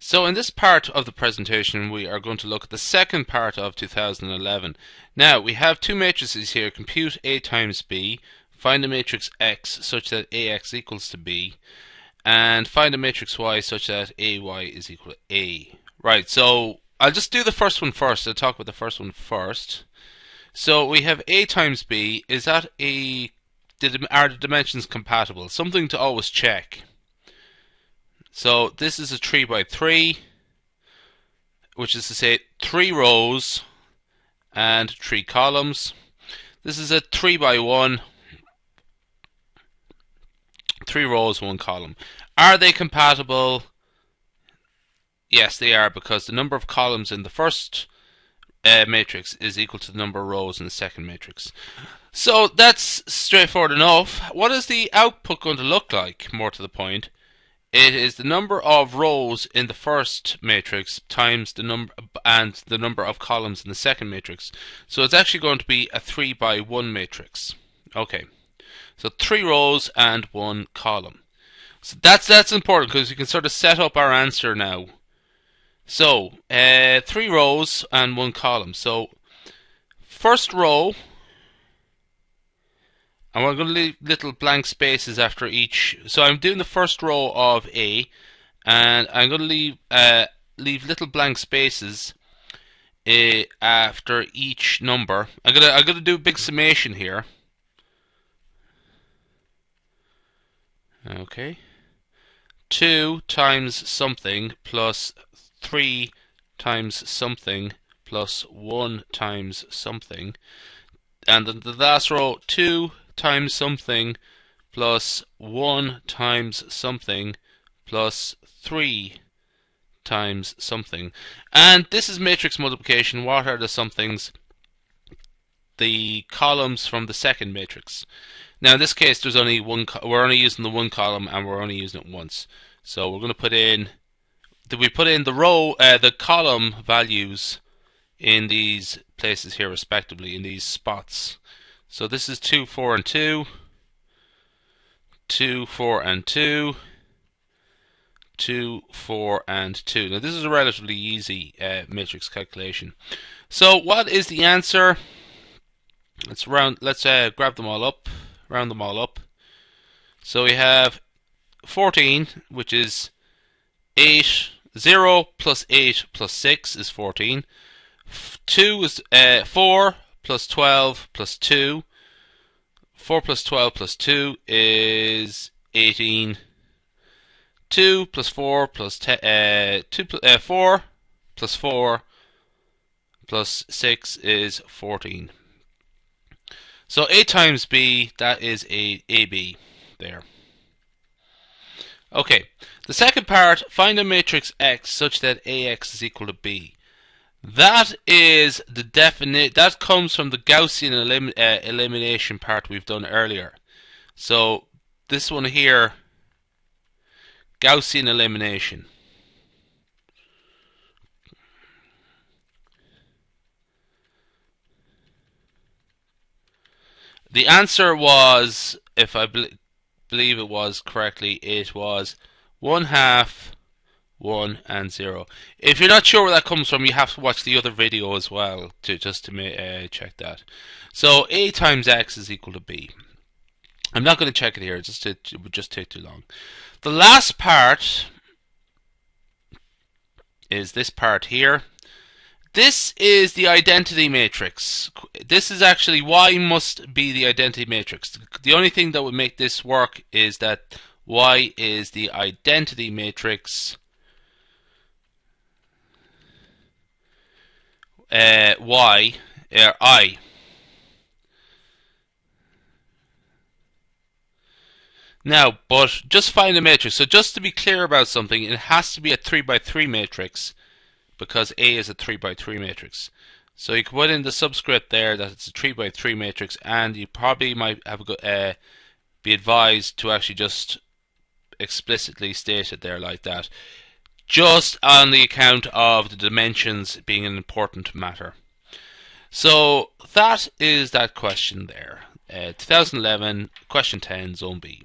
So in this part of the presentation we are going to look at the second part of 2011. Now we have two matrices here: compute A times B, find a matrix X such that AX equals to B, and find a matrix Y such that AY is equal to A. Right, so I'll just do the first one first. I'll talk about the first one first. So we have A times B. Is that are the dimensions compatible? Something to always check. So this is a 3 by 3, which is to say 3 rows and 3 columns. This is a 3 by 1, 3 rows, 1 column. Are they compatible? Yes, they are, because the number of columns in the first matrix is equal to the number of rows in the second matrix. So that's straightforward enough. What is the output going to look like? More to the point, it is the number of rows in the first matrix times the number of columns in the second matrix. So it's actually going to be a 3 by 1 matrix. Okay, so 3 rows and 1 column. So that's important, because we can sort of set up our answer now. So 3 rows and 1 column. So first row, and we're going to leave little blank spaces after each. So I'm doing the first row of A, and I'm going to leave little blank spaces after each number. I'm gonna do a big summation here. Okay, 2 times something plus 3 times something plus 1 times something, and then the last row, 2 times something plus 1 times something plus 3 times something. And this is matrix multiplication. What are the somethings? The columns from the second matrix. Now in this case there's only one, we're only using the 1 column, and we're only using it once. So we're going to put in, we put in the row, the column values in these places here respectively, in these spots. So this is 2, 4, and 2, 2, 4, and 2, 2, 4, and 2. Now this is a relatively easy matrix calculation. So what is the answer? Let's grab them all up, round them all up. So we have 14, which is 8, 0 plus 8 plus 6 is 14. 2 is 4 plus 12 plus 2. 4 plus 12 plus 2 is 18. 2 plus 4 plus 4 plus 4 plus 6 is 14. So A times B, that is AB there. Okay, the second part, find a matrix X such that AX is equal to B. That is the that comes from the Gaussian elimination part we've done earlier. So this one here, Gaussian elimination. The answer was, if I believe it was correctly, it was 1/2, 1, and 0. If you're not sure where that comes from, you have to watch the other video as well to check that. So A times X is equal to B. I'm not going to check it here, it would just take too long. The last part is this part here. This is the identity matrix. This is actually Y must be the identity matrix. The only thing that would make this work is that Y is the identity matrix I. Now, but just find a matrix. So just to be clear about something, it has to be a 3 by 3 matrix, because A is a 3 by 3 matrix. So you can put in the subscript there that it's a 3 by 3 matrix, and you probably might have be advised to actually just explicitly state it there like that, just on the account of the dimensions being an important matter. So that is that question there. 2011, question 10, Zone B.